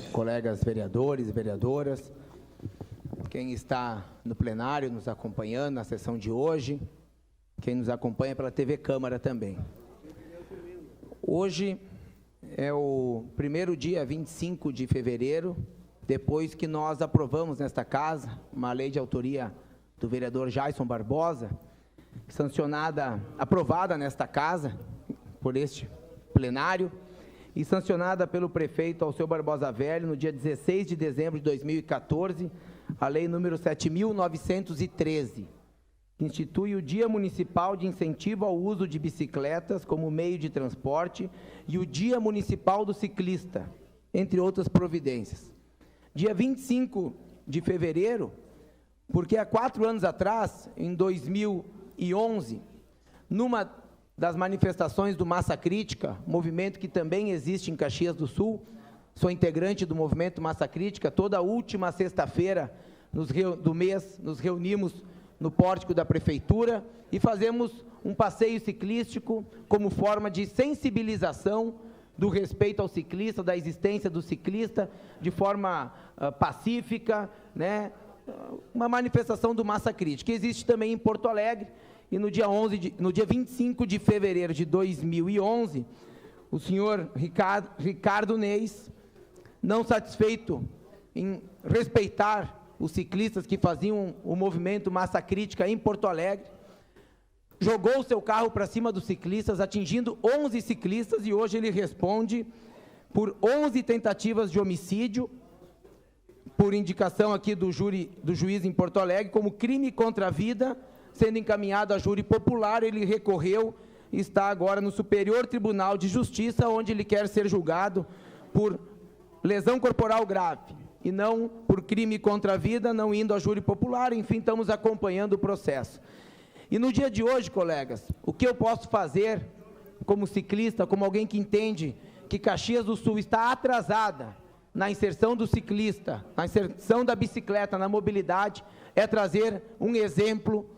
colegas vereadores e vereadoras, quem está no plenário nos acompanhando na sessão de hoje, quem nos acompanha pela TV Câmara também. Hoje é o primeiro dia, 25 de fevereiro, depois que nós aprovamos nesta casa uma lei de autoria do vereador Jason Barbosa, aprovada nesta casa por este plenário e sancionada pelo prefeito Alceu Barbosa Velho no dia 16 de dezembro de 2014, a lei número 7.913, que institui o Dia Municipal de Incentivo ao Uso de Bicicletas como meio de transporte e o Dia Municipal do Ciclista, entre outras providências. Dia 25 de fevereiro, porque há 4 anos atrás, em 2011, numa das manifestações do Massa Crítica, movimento que também existe em Caxias do Sul, sou integrante do movimento Massa Crítica, toda última sexta-feira do mês nos reunimos no pórtico da prefeitura e fazemos um passeio ciclístico como forma de sensibilização do respeito ao ciclista, da existência do ciclista, de forma pacífica, né? Uma manifestação do Massa Crítica, que existe também em Porto Alegre, e no dia 25 de fevereiro de 2011, o senhor Ricardo Neis, não satisfeito em respeitar os ciclistas que faziam o movimento Massa Crítica em Porto Alegre, jogou o seu carro para cima dos ciclistas, atingindo 11 ciclistas, e hoje ele responde por 11 tentativas de homicídio, por indicação aqui do juiz em Porto Alegre, como crime contra a vida, sendo encaminhado a júri popular. Ele recorreu e está agora no Superior Tribunal de Justiça, onde ele quer ser julgado por lesão corporal grave, e não por crime contra a vida, não indo a júri popular. Enfim, estamos acompanhando o processo. E no dia de hoje, colegas, o que eu posso fazer como ciclista, como alguém que entende que Caxias do Sul está atrasada na inserção do ciclista, na inserção da bicicleta, na mobilidade, é trazer um exemplo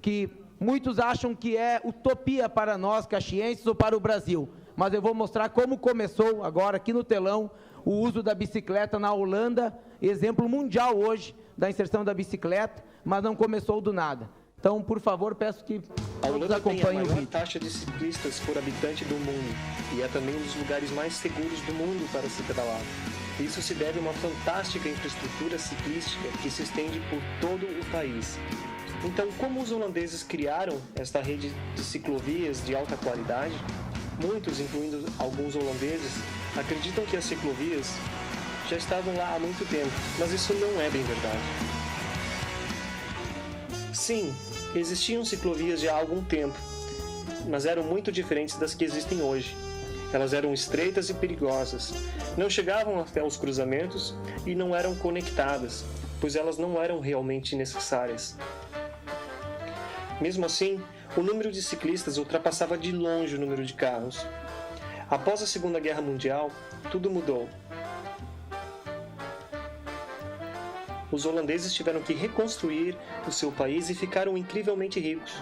que muitos acham que é utopia para nós, caxienses, ou para o Brasil. Mas eu vou mostrar como começou agora aqui no telão o uso da bicicleta na Holanda, exemplo mundial hoje da inserção da bicicleta, mas não começou do nada. Então, por favor, peço que todos acompanhem o vídeo. A Holanda tem a maior taxa de ciclistas por habitante do mundo e é também um dos lugares mais seguros do mundo para se pedalar. Isso se deve a uma fantástica infraestrutura ciclística que se estende por todo o país. Então, como os holandeses criaram esta rede de ciclovias de alta qualidade, muitos, incluindo alguns holandeses, acreditam que as ciclovias já estavam lá há muito tempo, mas isso não é bem verdade. Sim, existiam ciclovias já há algum tempo, mas eram muito diferentes das que existem hoje. Elas eram estreitas e perigosas, não chegavam até os cruzamentos e não eram conectadas, pois elas não eram realmente necessárias. Mesmo assim, o número de ciclistas ultrapassava de longe o número de carros. Após a Segunda Guerra Mundial, tudo mudou. Os holandeses tiveram que reconstruir o seu país e ficaram incrivelmente ricos.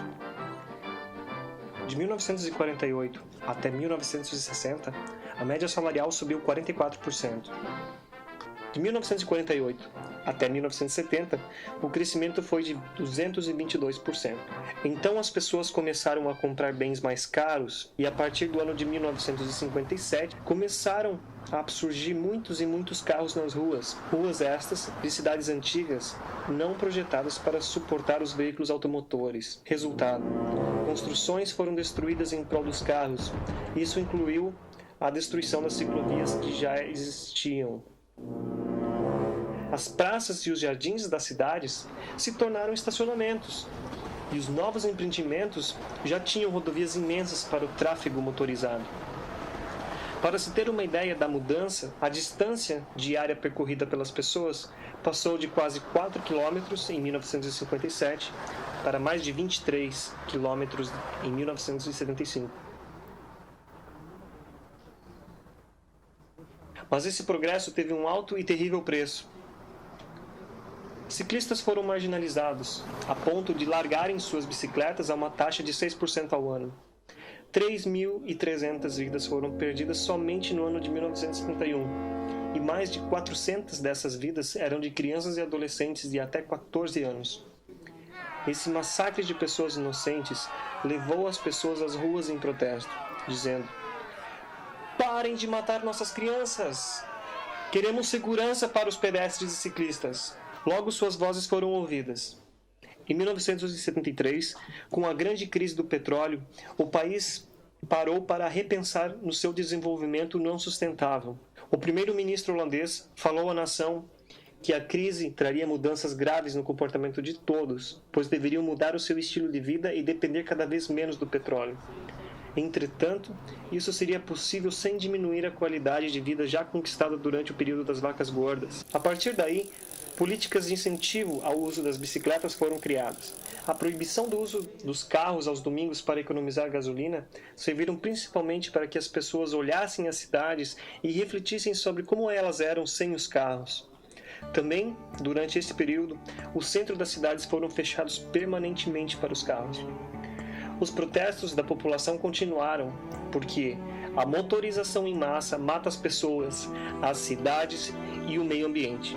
De 1948 até 1960, a média salarial subiu 44%. De 1948 até 1970, o crescimento foi de 222%. Então as pessoas começaram a comprar bens mais caros e a partir do ano de 1957 começaram a surgir muitos e muitos carros nas ruas. Ruas estas de cidades antigas não projetadas para suportar os veículos automotores. Resultado: construções foram destruídas em prol dos carros. Isso incluiu a destruição das ciclovias que já existiam. As praças e os jardins das cidades se tornaram estacionamentos, e os novos empreendimentos já tinham rodovias imensas para o tráfego motorizado. Para se ter uma ideia da mudança, a distância diária percorrida pelas pessoas passou de quase 4 km em 1957 para mais de 23 km em 1975. Mas esse progresso teve um alto e terrível preço. Ciclistas foram marginalizados, a ponto de largarem suas bicicletas a uma taxa de 6% ao ano. 3.300 vidas foram perdidas somente no ano de 1971, e mais de 400 dessas vidas eram de crianças e adolescentes de até 14 anos. Esse massacre de pessoas inocentes levou as pessoas às ruas em protesto, dizendo: "Parem de matar nossas crianças! Queremos segurança para os pedestres e ciclistas." Logo suas vozes foram ouvidas. Em 1973, com a grande crise do petróleo, o país parou para repensar no seu desenvolvimento não sustentável. O primeiro-ministro holandês falou à nação que a crise traria mudanças graves no comportamento de todos, pois deveriam mudar o seu estilo de vida e depender cada vez menos do petróleo. Entretanto, isso seria possível sem diminuir a qualidade de vida já conquistada durante o período das vacas gordas. A partir daí, políticas de incentivo ao uso das bicicletas foram criadas. A proibição do uso dos carros aos domingos para economizar gasolina serviram principalmente para que as pessoas olhassem as cidades e refletissem sobre como elas eram sem os carros. Também, durante esse período, o centro das cidades foram fechados permanentemente para os carros. Os protestos da população continuaram, porque a motorização em massa mata as pessoas, as cidades e o meio ambiente.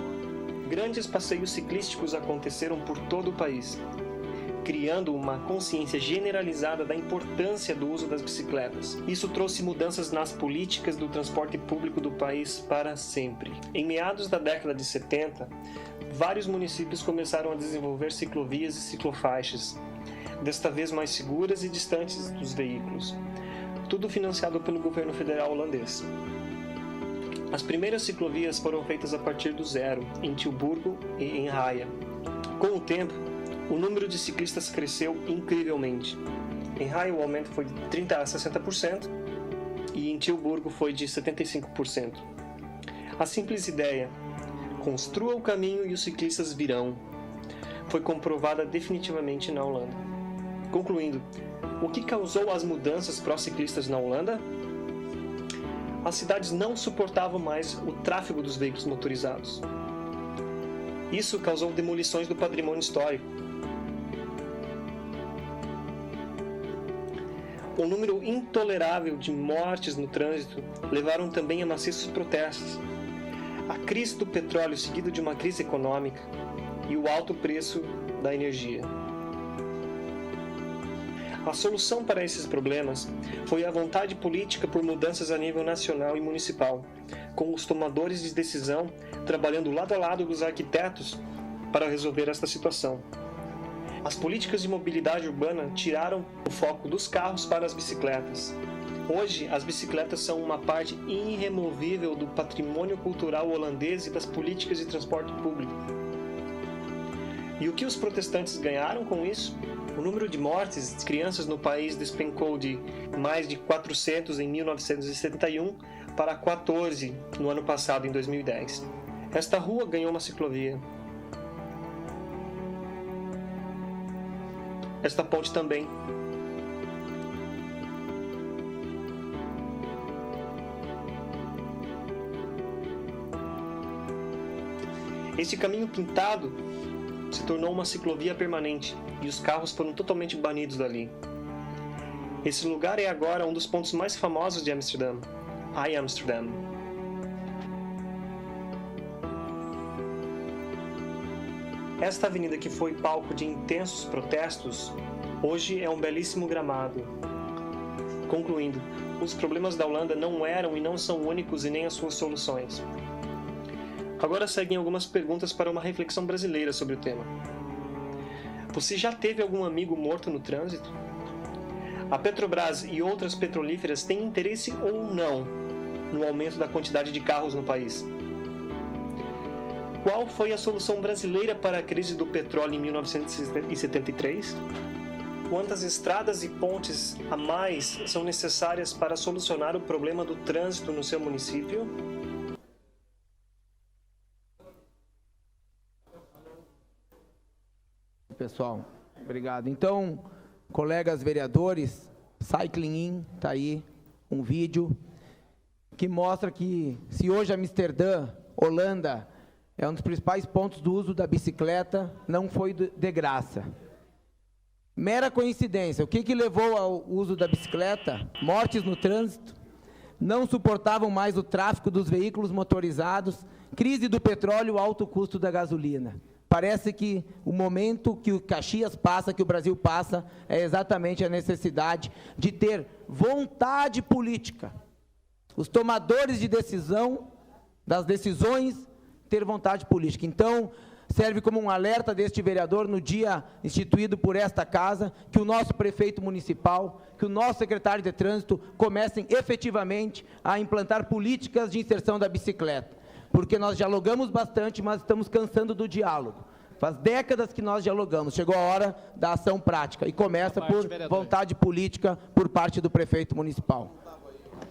Grandes passeios ciclísticos aconteceram por todo o país, criando uma consciência generalizada da importância do uso das bicicletas. Isso trouxe mudanças nas políticas do transporte público do país para sempre. Em meados da década de 70, vários municípios começaram a desenvolver ciclovias e ciclofaixas, desta vez mais seguras e distantes dos veículos, tudo financiado pelo governo federal holandês. As primeiras ciclovias foram feitas a partir do zero, em Tilburgo e em Haia. Com o tempo, o número de ciclistas cresceu incrivelmente. Em Haia o aumento foi de 30% a 60% e em Tilburgo foi de 75%. A simples ideia, construa o caminho e os ciclistas virão, foi comprovada definitivamente na Holanda. Concluindo, o que causou as mudanças pró-ciclistas na Holanda? As cidades não suportavam mais o tráfego dos veículos motorizados. Isso causou demolições do patrimônio histórico. O número intolerável de mortes no trânsito levaram também a maciços protestos. A crise do petróleo seguida de uma crise econômica e o alto preço da energia. A solução para esses problemas foi a vontade política por mudanças a nível nacional e municipal, com os tomadores de decisão trabalhando lado a lado dos arquitetos para resolver esta situação. As políticas de mobilidade urbana tiraram o foco dos carros para as bicicletas. Hoje, as bicicletas são uma parte irremovível do patrimônio cultural holandês e das políticas de transporte público. E o que os protestantes ganharam com isso? O número de mortes de crianças no país despencou de mais de 400 em 1971 para 14 no ano passado, em 2010. Esta rua ganhou uma ciclovia. Esta ponte também. Este caminho pintado se tornou uma ciclovia permanente e os carros foram totalmente banidos dali. Esse lugar é agora um dos pontos mais famosos de Amsterdã, Amsterdam. Esta avenida, que foi palco de intensos protestos, hoje é um belíssimo gramado. Concluindo, os problemas da Holanda não eram e não são únicos e nem as suas soluções. Agora seguem algumas perguntas para uma reflexão brasileira sobre o tema. Você já teve algum amigo morto no trânsito? A Petrobras e outras petrolíferas têm interesse ou não no aumento da quantidade de carros no país? Qual foi a solução brasileira para a crise do petróleo em 1973? Quantas estradas e pontes a mais são necessárias para solucionar o problema do trânsito no seu município? Pessoal, obrigado. Então, colegas vereadores, Cycling In, está aí um vídeo que mostra que se hoje Amsterdã, Holanda, é um dos principais pontos do uso da bicicleta, não foi de graça. Mera coincidência. O que levou ao uso da bicicleta? Mortes no trânsito. não suportavam mais o tráfego dos veículos motorizados, crise do petróleo, alto custo da gasolina. Parece que o momento que o Caxias passa, que o Brasil passa, é exatamente a necessidade de ter vontade política. Os tomadores de decisão, das decisões, ter vontade política. Então, serve como um alerta deste vereador no dia instituído por esta casa, que o nosso prefeito municipal, que o nosso secretário de trânsito comecem efetivamente a implantar políticas de inserção da bicicleta. Porque nós dialogamos bastante, mas estamos cansando do diálogo. Faz décadas que nós dialogamos, chegou a hora da ação prática, e começa por vontade política por parte do prefeito municipal.